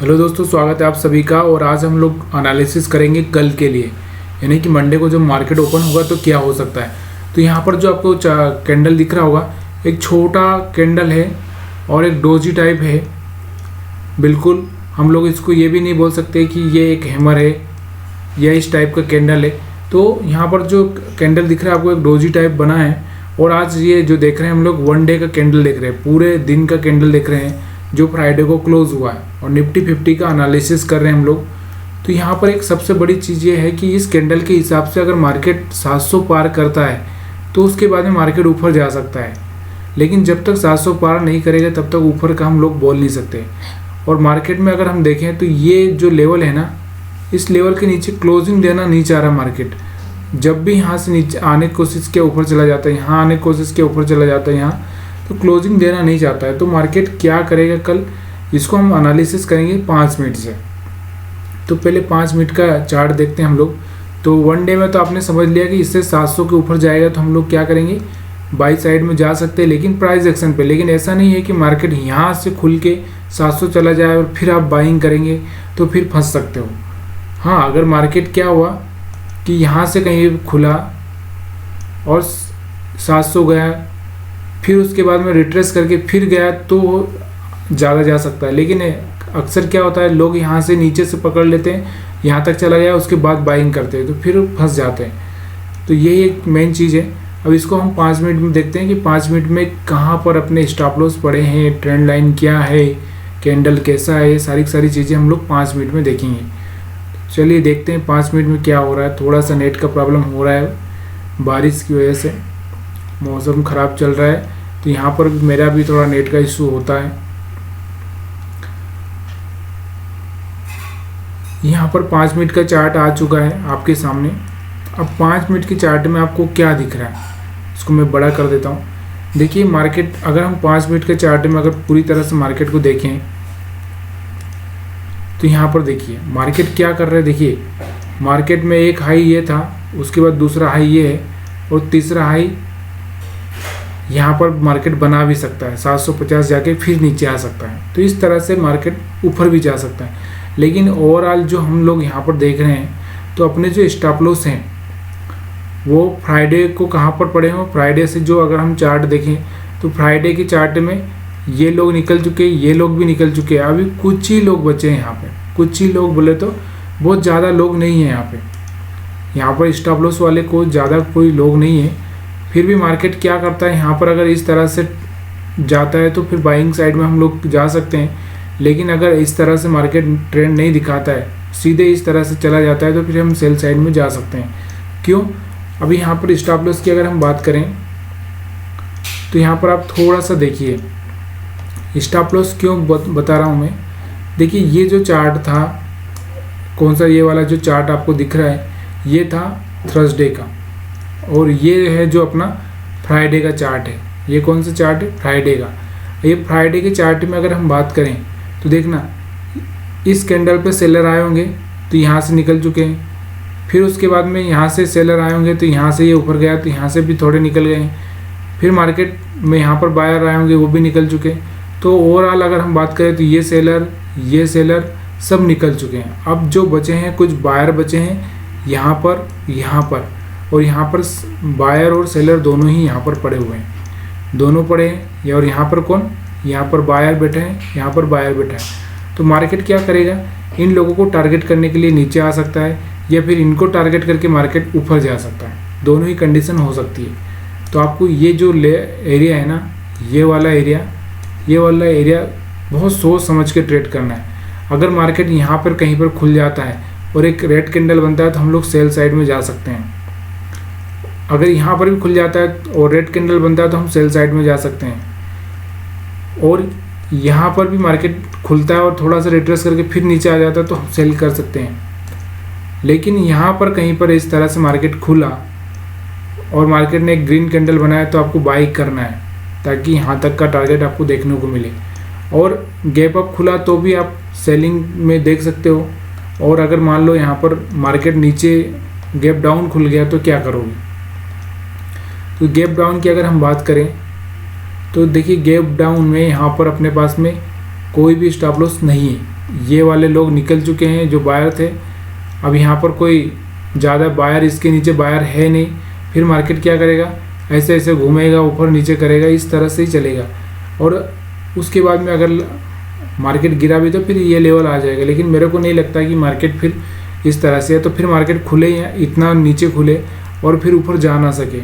Hello दोस्तों, स्वागत है आप सभी का। और आज हम लोग एनालिसिस करेंगे कल के लिए, यानी कि मंडे को जब मार्केट ओपन होगा तो क्या हो सकता है। तो यहाँ पर जो आपको कैंडल दिख रहा होगा, एक छोटा कैंडल है और एक डोजी टाइप है। बिल्कुल हम लोग इसको ये भी नहीं बोल सकते कि ये एक हैमर है या इस टाइप का कैंडल है। तो यहाँ पर जो कैंडल दिख रहा है आपको, एक डोजी टाइप बना है। और आज ये जो देख रहे हैं हम लोग, वन डे का कैंडल देख रहे हैं, पूरे दिन का कैंडल देख रहे हैं जो फ्राइडे को क्लोज हुआ है। और निफ्टी 50 का एनालिसिस कर रहे हैं हम लोग। तो यहाँ पर एक सबसे बड़ी चीज़ ये है कि इस कैंडल के हिसाब से अगर मार्केट 700 पार करता है तो उसके बाद में मार्केट ऊपर जा सकता है। लेकिन जब तक 700 पार नहीं करेगा तब तक ऊपर का हम लोग बोल नहीं सकते। और मार्केट में अगर हम देखें तो ये जो लेवल है ना, इस लेवल के नीचे क्लोजिंग देना नहीं चाह रहा मार्केट। जब भी यहाँ से नीचे आने की कोशिश किया ऊपर चला जाता है, यहाँ आने की कोशिश किया ऊपर चला जाता है, यहाँ तो क्लोजिंग देना नहीं चाहता है। तो मार्केट क्या करेगा कल, इसको हम एनालिसिस करेंगे 5 मिनट से। तो पहले 5 मिनट का चार्ट देखते हैं हम लोग। तो वन डे में तो आपने समझ लिया कि इससे 700 के ऊपर जाएगा तो हम लोग क्या करेंगे, बाई साइड में जा सकते हैं, लेकिन प्राइस एक्शन पे। लेकिन ऐसा नहीं है कि मार्केट यहाँ से खुल के 700 चला जाए और फिर आप बाइंग करेंगे तो फिर फंस सकते हो। हाँ, अगर मार्केट क्या हुआ कि यहाँ से कहीं खुला और 700 गया, फिर उसके बाद में रिट्रेस करके फिर गया तो ज़्यादा जा सकता है। लेकिन अक्सर क्या होता है, लोग यहाँ से नीचे से पकड़ लेते हैं, यहाँ तक चला गया उसके बाद बाइंग करते हैं तो फिर फंस जाते हैं। तो यही एक मेन चीज़ है। अब इसको हम 5 मिनट में देखते हैं कि 5 मिनट में कहाँ पर अपने स्टॉप लॉस पड़े हैं, ट्रेंड लाइन क्या है, कैंडल कैसा है, सारी चीज़ें हम लोग 5 मिनट में देखेंगे। चलिए देखते हैं 5 मिनट में क्या हो रहा है। थोड़ा सा नेट का प्रॉब्लम हो रहा है, बारिश की वजह से मौसम ख़राब चल रहा है, तो यहाँ पर मेरा भी थोड़ा नेट का इशू होता है। यहाँ पर 5 मिनट का चार्ट आ चुका है आपके सामने। अब 5 मिनट के चार्ट में आपको क्या दिख रहा है, इसको मैं बड़ा कर देता हूँ। देखिए मार्केट, अगर हम 5 मिनट के चार्ट में अगर पूरी तरह से मार्केट को देखें तो यहाँ पर देखिए मार्केट क्या कर रहा है। देखिए मार्केट में एक हाई ये था, उसके बाद दूसरा हाई ये है, और तीसरा हाई यहाँ पर मार्केट बना भी सकता है, 750 जाके फिर नीचे आ सकता है। तो इस तरह से मार्केट ऊपर भी जा सकता है। लेकिन ओवरऑल जो हम लोग यहाँ पर देख रहे हैं, तो अपने जो स्टॉप लॉस हैं वो फ्राइडे को कहाँ पर पड़े हों। फ्राइडे से जो अगर हम चार्ट देखें तो फ्राइडे के चार्ट में ये लोग निकल चुके, ये लोग भी निकल चुके हैं। अभी कुछ ही लोग बचे हैं यहाँ पे, कुछ ही लोग, बोले तो बहुत ज़्यादा लोग नहीं हैं यहाँ पर स्टॉप लॉस वाले को ज़्यादा कोई लोग नहीं है। फिर भी मार्केट क्या करता है, यहाँ पर अगर इस तरह से जाता है तो फिर बाइंग साइड में हम लोग जा सकते हैं। लेकिन अगर इस तरह से मार्केट ट्रेंड नहीं दिखाता है, सीधे इस तरह से चला जाता है, तो फिर हम सेल साइड में जा सकते हैं। क्यों, अभी यहाँ पर स्टॉप लॉस की अगर हम बात करें तो यहाँ पर आप थोड़ा सा देखिए स्टॉप लॉस क्यों बता रहा हूँ मैं। देखिए ये जो चार्ट था, कौन सा, ये वाला जो चार्ट आपको दिख रहा है, ये था थर्सडे का, और ये है जो अपना फ्राइडे का चार्ट है। ये कौन सा चार्ट है, फ्राइडे का। ये फ्राइडे के चार्ट में अगर हम बात करें तो देखना, इस कैंडल पे सेलर आए होंगे तो यहाँ से निकल चुके हैं, फिर उसके बाद में यहाँ से सेलर आए होंगे तो यहाँ से ये ऊपर गया तो यहाँ से भी थोड़े निकल गए हैं, फिर मार्केट में यहाँ पर बायर आए होंगे वो भी निकल चुके हैं। तो ओवरऑल अगर हम बात करें तो ये सेलर सब निकल चुके हैं। अब जो बचे हैं, कुछ बायर बचे हैं यहाँ पर और यहाँ पर बायर और सेलर दोनों ही यहाँ पर पड़े हुए हैं, दोनों पड़े हैं। और यहाँ पर कौन, यहाँ पर बायर बैठे हैं, यहाँ पर बायर बैठा है। तो मार्केट क्या करेगा, इन लोगों को टारगेट करने के लिए नीचे आ सकता है, या फिर इनको टारगेट करके मार्केट ऊपर जा सकता है। दोनों ही कंडीशन हो सकती है। तो आपको ये जो एरिया है ना, ये वाला एरिया बहुत सोच समझ के ट्रेड करना है। अगर मार्केट यहाँ पर कहीं पर खुल जाता है और एक रेड कैंडल बनता है तो हम लोग सेल साइड में जा सकते हैं। अगर यहाँ पर भी खुल जाता है और रेड कैंडल बनता है तो हम सेल साइड में जा सकते हैं। और यहाँ पर भी मार्केट खुलता है और थोड़ा सा रिट्रेस करके फिर नीचे आ जाता है तो हम सेल कर सकते हैं। लेकिन यहाँ पर कहीं पर इस तरह से मार्केट खुला और मार्केट ने एक ग्रीन कैंडल बनाया तो आपको बाई करना है, ताकि यहाँ तक का टारगेट आपको देखने को मिले। और गैप अप खुला तो भी आप सेलिंग में देख सकते हो। और अगर मान लो यहाँ पर मार्केट नीचे गैप डाउन खुल गया तो क्या करोगे। तो गैप डाउन की अगर हम बात करें तो देखिए गैप डाउन में यहाँ पर अपने पास में कोई भी स्टॉप लॉस नहीं है। ये वाले लोग निकल चुके हैं जो बायर थे। अब यहाँ पर कोई ज़्यादा बायर, इसके नीचे बायर है नहीं। फिर मार्केट क्या करेगा, ऐसे ऐसे घूमेगा, ऊपर नीचे करेगा, इस तरह से ही चलेगा। और उसके बाद में अगर मार्केट गिरा भी तो फिर ये लेवल आ जाएगा। लेकिन मेरे को नहीं लगता कि मार्केट फिर इस तरह से है, तो फिर मार्केट खुले या इतना नीचे खुले और फिर ऊपर जा ना सके,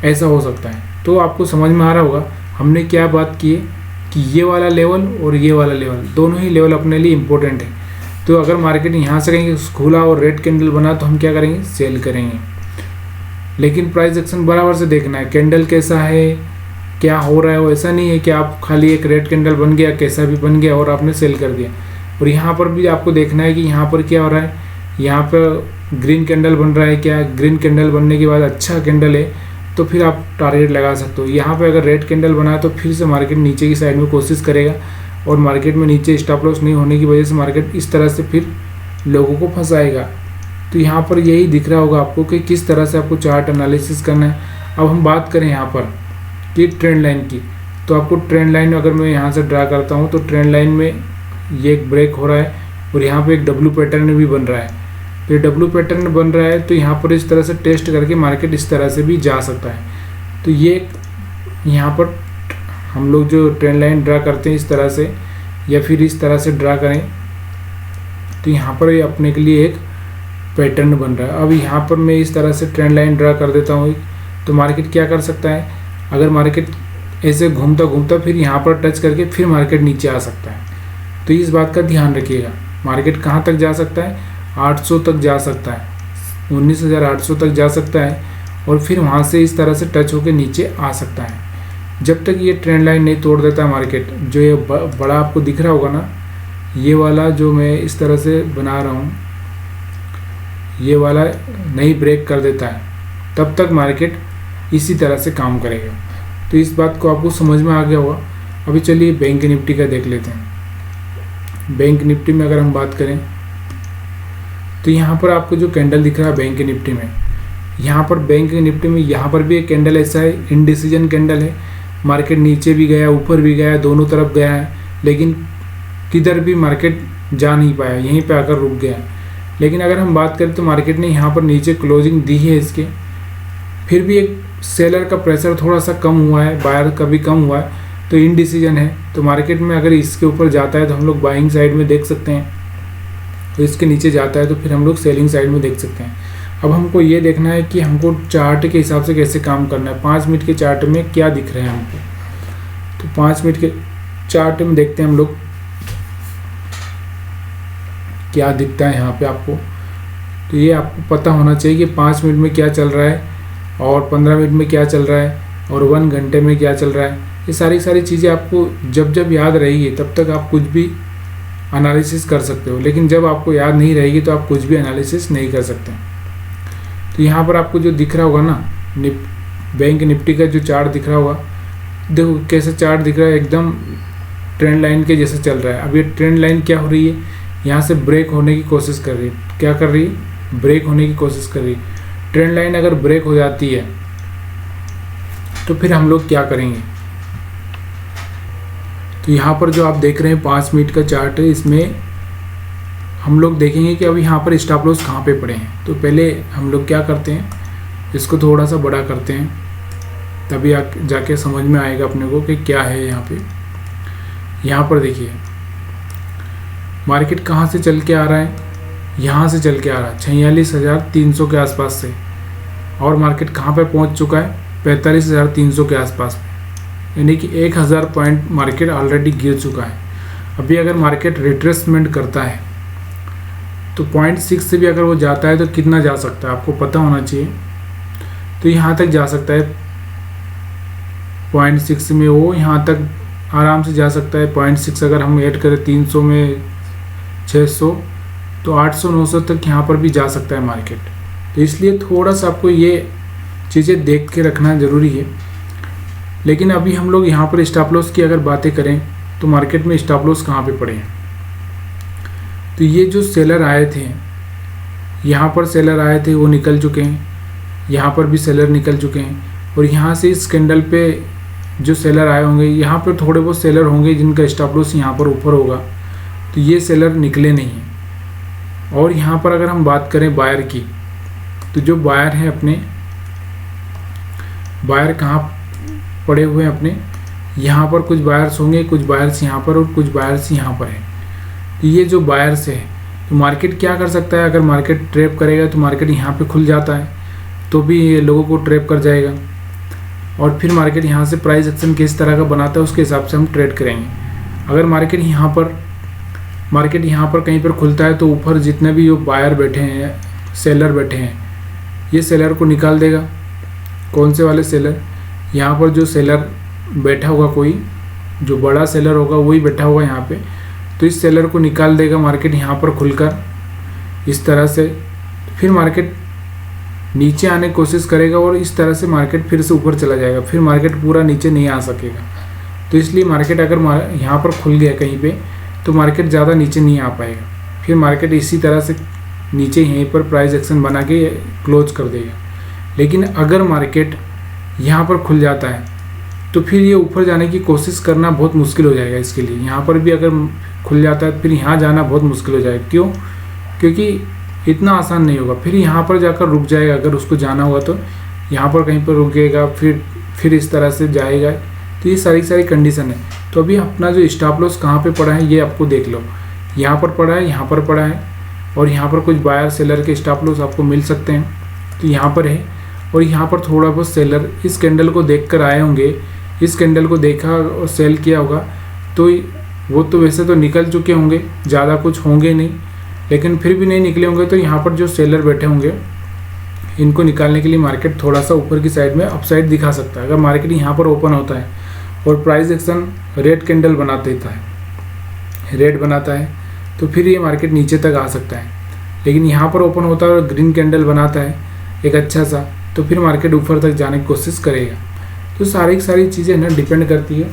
ऐसा हो सकता है। तो आपको समझ में आ रहा होगा हमने क्या बात की है कि ये वाला लेवल और ये वाला लेवल, दोनों ही लेवल अपने लिए इम्पोर्टेंट है। तो अगर मार्केट यहाँ से कहीं खुला और रेड कैंडल बना तो हम क्या करेंगे, सेल करेंगे। लेकिन प्राइस एक्शन बराबर से देखना है, कैंडल कैसा है, क्या हो रहा है। वो ऐसा नहीं है कि आप खाली एक रेड कैंडल बन गया, कैसा भी बन गया और आपने सेल कर दिया। और यहाँ पर भी आपको देखना है कि यहाँ पर क्या हो रहा है, यहाँ पर ग्रीन कैंडल बन रहा है क्या। ग्रीन कैंडल बनने के बाद अच्छा कैंडल है तो फिर आप टारगेट लगा सकते हो। यहाँ पे अगर रेड कैंडल बना है तो फिर से मार्केट नीचे की साइड में कोशिश करेगा और मार्केट में नीचे स्टॉप लॉस नहीं होने की वजह से मार्केट इस तरह से फिर लोगों को फंसाएगा। तो यहाँ पर यही दिख रहा होगा आपको कि किस तरह से आपको चार्ट एनालिसिस करना है। अब हम बात करें यहाँ पर कि ट्रेंड लाइन की, तो आपको ट्रेंड लाइन अगर मैं यहाँ से ड्रा करता हूँ तो ट्रेंड लाइन में ये एक ब्रेक हो रहा है और यहाँ पे एक डब्ल्यू पैटर्न भी बन रहा है। तो ये डब्ल्यू पैटर्न बन रहा है तो यहाँ पर इस तरह से टेस्ट करके मार्केट इस तरह से भी जा सकता है। तो ये यहाँ पर हम लोग जो ट्रेंड लाइन ड्रा करते हैं इस तरह से या फिर इस तरह से ड्रा करें तो यहाँ पर ये अपने के लिए एक पैटर्न बन रहा है। अब यहाँ पर मैं इस तरह से ट्रेंड लाइन ड्रा कर देता हूँ तो मार्केट क्या कर सकता है, अगर मार्केट ऐसे घूमता घूमता फिर यहाँ पर टच करके फिर मार्केट नीचे आ सकता है। तो इस बात का ध्यान रखिएगा। मार्केट कहाँ तक जा सकता है, 800 तक जा सकता है, 19,800 तक जा सकता है और फिर वहाँ से इस तरह से टच होकर नीचे आ सकता है। जब तक ये ट्रेंड लाइन नहीं तोड़ देता मार्केट, जो ये बड़ा आपको दिख रहा होगा ना, ये वाला जो मैं इस तरह से बना रहा हूँ, ये वाला नहीं ब्रेक कर देता है तब तक मार्केट इसी तरह से काम करेगा। तो इस बात को आपको समझ में आ गया होगा। अभी चलिए बैंक निफ्टी का देख लेते हैं। बैंक निफ्टी में अगर हम बात करें तो यहाँ पर आपको जो कैंडल दिख रहा है बैंक निफ्टी में, यहाँ पर बैंक निफ्टी में यहाँ पर भी एक कैंडल ऐसा है, इनडिसीजन कैंडल है। मार्केट नीचे भी गया, ऊपर भी गया, दोनों तरफ गया है, लेकिन किधर भी मार्केट जा नहीं पाया, यहीं पे आकर रुक गया। लेकिन अगर हम बात करें तो मार्केट ने यहाँ पर नीचे क्लोजिंग दी है इसके, फिर भी एक सेलर का प्रेशर थोड़ा सा कम हुआ है, बायर का भी कम हुआ है, तो इनडिसीजन है। तो मार्केट में अगर इसके ऊपर जाता है तो हम लोग बाइंग साइड में देख सकते हैं, तो इसके नीचे जाता है तो फिर हम लोग सेलिंग साइड में देख सकते हैं। अब हमको ये देखना है कि हमको चार्ट के हिसाब से कैसे काम करना है। 5 मिनट के चार्ट में क्या दिख रहा है हमको, तो 5 मिनट के चार्ट में देखते हैं हम लोग क्या दिखता है यहाँ पे आपको। तो ये आपको पता होना चाहिए कि 5 मिनट में क्या चल रहा है और 15 मिनट में क्या चल रहा है और 1 घंटे में क्या चल रहा है। ये सारी चीज़ें आपको जब जब याद रहेगी तब तक आप कुछ भी एनालिसिस कर सकते हो, लेकिन जब आपको याद नहीं रहेगी तो आप कुछ भी एनालिसिस नहीं कर सकते। तो यहाँ पर आपको जो दिख रहा होगा ना, बैंक निफ्टी का जो चार्ट दिख रहा होगा, देखो कैसे चार्ट दिख रहा है, एकदम ट्रेंड लाइन के जैसे चल रहा है। अब ये ट्रेंड लाइन क्या हो रही है, यहाँ से ब्रेक होने की कोशिश कर रही है। क्या कर रही है, ब्रेक होने की कोशिश कर रही है। ट्रेंड लाइन अगर ब्रेक हो जाती है तो फिर हम लोग क्या करेंगे। तो यहाँ पर जो आप देख रहे हैं 5 मिनट का चार्ट है, इसमें हम लोग देखेंगे कि अब यहाँ पर स्टॉप लॉस कहाँ पे पड़े हैं। तो पहले हम लोग क्या करते हैं, इसको थोड़ा सा बड़ा करते हैं, तभी जाके समझ में आएगा अपने को कि क्या है यहाँ पे। यहाँ पर देखिए मार्केट कहाँ से चल के आ रहा है, यहाँ से चल के आ रहा है 46,300 के आसपास से, और मार्केट कहाँ पे पहुँच चुका है 45,300 के आसपास, यानी कि 1,000 पॉइंट मार्केट ऑलरेडी गिर चुका है। अभी अगर मार्केट रिट्रेसमेंट करता है तो 0.6 से भी अगर वो जाता है तो कितना जा सकता है आपको पता होना चाहिए। तो यहाँ तक जा सकता है, 0.6 में वो यहाँ तक आराम से जा सकता है। 0.6 अगर हम ऐड करें 300 में 600 तो 800-900 तक यहाँ पर भी जा सकता है मार्केट। तो इसलिए थोड़ा सा आपको ये चीज़ें देख के रखना ज़रूरी है। लेकिन अभी हम लोग यहाँ पर स्टॉप लॉस की अगर बातें करें तो मार्केट में स्टॉप लॉस कहाँ पे पड़े हैं। तो ये जो सेलर आए थे, यहाँ पर सेलर आए थे वो निकल चुके हैं, यहाँ पर भी सेलर निकल चुके हैं, और यहाँ से इस कैंडल पे जो सेलर आए होंगे यहाँ पर थोड़े बहुत सेलर होंगे जिनका स्टॉप लॉस यहाँ पर ऊपर होगा, तो ये सेलर निकले नहीं हैं। और यहाँ पर अगर हम बात करें बायर की, तो जो बायर हैं अपने, बायर कहाँ पड़े हुए हैं अपने, यहाँ पर कुछ बायर्स होंगे, कुछ बायर्स यहाँ पर और कुछ बायर्स यहाँ पर है। तो ये जो बायर्स है, तो मार्केट क्या कर सकता है, अगर मार्केट ट्रैप करेगा तो मार्केट यहाँ पे खुल जाता है तो भी ये लोगों को ट्रैप कर जाएगा, और फिर मार्केट यहाँ से प्राइस एक्शन किस तरह का बनाता है उसके हिसाब से हम ट्रेड करेंगे। अगर मार्केट यहाँ पर कहीं पर खुलता है तो ऊपर जितने भी जो बायर बैठे हैं, सेलर बैठे हैं, ये सेलर को निकाल देगा। कौन से वाले सेलर, यहाँ पर जो सेलर बैठा होगा, कोई जो बड़ा सेलर होगा वही बैठा होगा यहाँ पे, तो इस सेलर को निकाल देगा मार्केट यहाँ पर खुलकर इस तरह से। फिर मार्केट नीचे आने की कोशिश करेगा और इस तरह से मार्केट फिर से ऊपर चला जाएगा, फिर मार्केट पूरा नीचे नहीं आ सकेगा। तो इसलिए मार्केट अगर यहाँ पर खुल गया कहीं पे तो मार्केट ज़्यादा नीचे नहीं आ पाएगा, फिर मार्केट इसी तरह से नीचे यहीं पर प्राइस एक्शन बना के क्लोज कर देगा। लेकिन अगर मार्केट यहाँ पर खुल जाता है तो फिर ये ऊपर जाने की कोशिश करना बहुत मुश्किल हो जाएगा इसके लिए। यहाँ पर भी अगर खुल जाता है फिर यहाँ जाना बहुत मुश्किल हो जाएगा। क्यों? क्योंकि इतना आसान नहीं होगा। फिर यहाँ पर जाकर रुक जाएगा, अगर उसको जाना होगा तो यहाँ पर कहीं पर रुकेगा, फिर इस तरह से जाएगा। तो ये सारी कंडीशन है। तो अभी अपना जो स्टॉप लॉस कहाँ पे पड़ा है ये आपको देख लो, यहाँ पर पड़ा है, यहाँ पर पड़ा है, और यहाँ पर कुछ बायर सेलर के स्टॉप लॉस आपको मिल सकते हैं। तो यहाँ पर है, और यहाँ पर थोड़ा बहुत सेलर इस कैंडल को देख कर आए होंगे, इस कैंडल को देखा और सेल किया होगा, तो वो तो वैसे तो निकल चुके होंगे, ज़्यादा कुछ होंगे नहीं, लेकिन फिर भी नहीं निकले होंगे। तो यहाँ पर जो सेलर बैठे होंगे इनको निकालने के लिए मार्केट थोड़ा सा ऊपर की साइड में अपसाइड दिखा सकता है। अगर मार्केट यहाँ पर ओपन होता है और प्राइस एक्शन रेड कैंडल बना देता है, रेड बनाता है, तो फिर ये मार्केट नीचे तक आ सकता है। लेकिन यहाँ पर ओपन होता है और ग्रीन कैंडल बनाता है एक अच्छा सा, तो फिर मार्केट ऊपर तक जाने की कोशिश करेगा। तो सारी चीज़ें ना डिपेंड करती है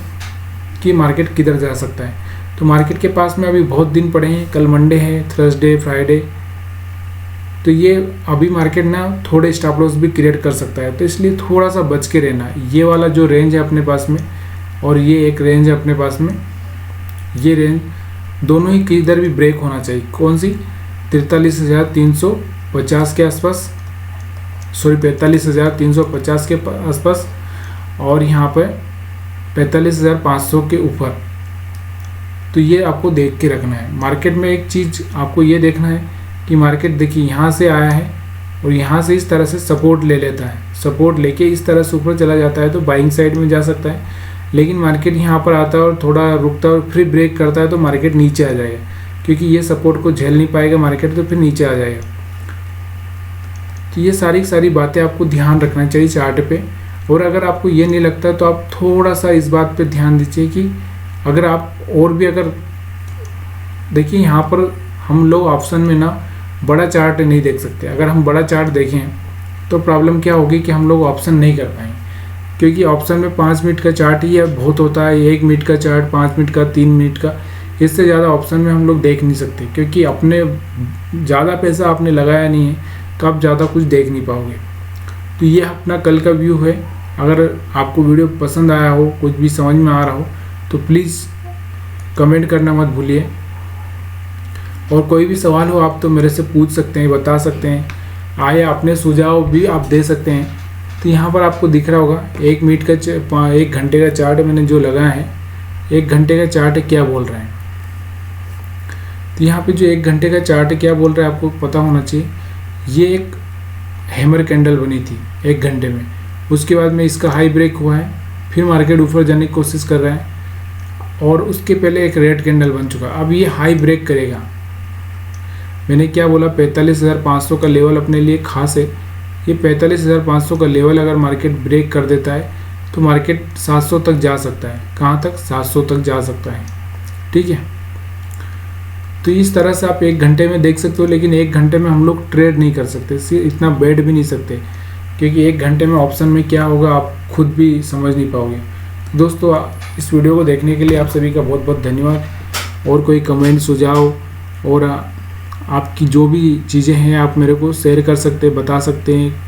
कि मार्केट किधर जा सकता है। तो मार्केट के पास में अभी बहुत दिन पड़े हैं, कल मंडे है, थर्सडे, फ्राइडे, तो ये अभी मार्केट ना थोड़े स्टॉप लॉस भी क्रिएट कर सकता है। तो इसलिए थोड़ा सा बच के रहना। ये वाला जो रेंज है अपने पास में और ये एक रेंज है अपने पास में, ये रेंज दोनों ही किधर भी ब्रेक होना चाहिए। कौन सी? 43,350 के आसपास, सॉरी 45,350 के आसपास, और यहाँ पर 45,500 के ऊपर। तो ये आपको देख के रखना है। मार्केट में एक चीज़ आपको ये देखना है कि मार्केट देखिए यहाँ से आया है और यहाँ से इस तरह से सपोर्ट ले लेता है, सपोर्ट लेके इस तरह से ऊपर चला जाता है तो बाइंग साइड में जा सकता है। लेकिन मार्केट यहाँ पर आता है और थोड़ा रुकता है और फिर ब्रेक करता है तो मार्केट नीचे आ जाएगा, क्योंकि ये सपोर्ट को झेल नहीं पाएगा मार्केट, तो फिर नीचे आ जाएगा। तो ये सारी बातें आपको ध्यान रखना चाहिए चार्ट पे। और अगर आपको ये नहीं लगता तो आप थोड़ा सा इस बात पे ध्यान दीजिए कि अगर आप और भी अगर देखिए, यहाँ पर हम लोग ऑप्शन में ना बड़ा चार्ट नहीं देख सकते। अगर हम बड़ा चार्ट देखें तो प्रॉब्लम क्या होगी कि हम लोग ऑप्शन नहीं कर पाएंगे, क्योंकि ऑप्शन में 5 मिनट का चार्ट ही बहुत होता है, 1 मिनट का चार्ट, 5 मिनट का, 3 मिनट का, इससे ज़्यादा ऑप्शन में हम लोग देख नहीं सकते, क्योंकि अपने ज़्यादा पैसा आपने लगाया नहीं है तो आप ज़्यादा कुछ देख नहीं पाओगे। तो ये अपना कल का व्यू है। अगर आपको वीडियो पसंद आया हो, कुछ भी समझ में आ रहा हो, तो प्लीज़ कमेंट करना मत भूलिए। और कोई भी सवाल हो आप तो मेरे से पूछ सकते हैं, बता सकते हैं, आए अपने सुझाव भी आप दे सकते हैं। तो यहाँ पर आपको दिख रहा होगा 1 मिनट का 1 घंटे का चार्ट मैंने जो लगाया है, 1 घंटे का चार्ट क्या बोल रहा है। तो यहाँ पे जो 1 घंटे का चार्ट क्या बोल रहा है आपको पता होना चाहिए। ये एक हैमर कैंडल बनी थी 1 घंटे में, उसके बाद में इसका हाई ब्रेक हुआ है, फिर मार्केट ऊपर जाने की कोशिश कर रहा है, और उसके पहले एक रेड कैंडल बन चुका। अब ये हाई ब्रेक करेगा। मैंने क्या बोला, 45,500 का लेवल अपने लिए खास है। ये 45,500 का लेवल अगर मार्केट ब्रेक कर देता है तो मार्केट 700 तक जा सकता है। कहाँ तक? 700 तक जा सकता है। ठीक है, तो इस तरह से आप 1 घंटे में देख सकते हो, लेकिन 1 घंटे में हम लोग ट्रेड नहीं कर सकते, इतना बैठ भी नहीं सकते, क्योंकि 1 घंटे में ऑप्शन में क्या होगा आप खुद भी समझ नहीं पाओगे। दोस्तों, इस वीडियो को देखने के लिए आप सभी का बहुत बहुत धन्यवाद। और कोई कमेंट, सुझाव और आपकी जो भी चीज़ें हैं आप मेरे को शेयर कर सकते हैं, बता सकते हैं,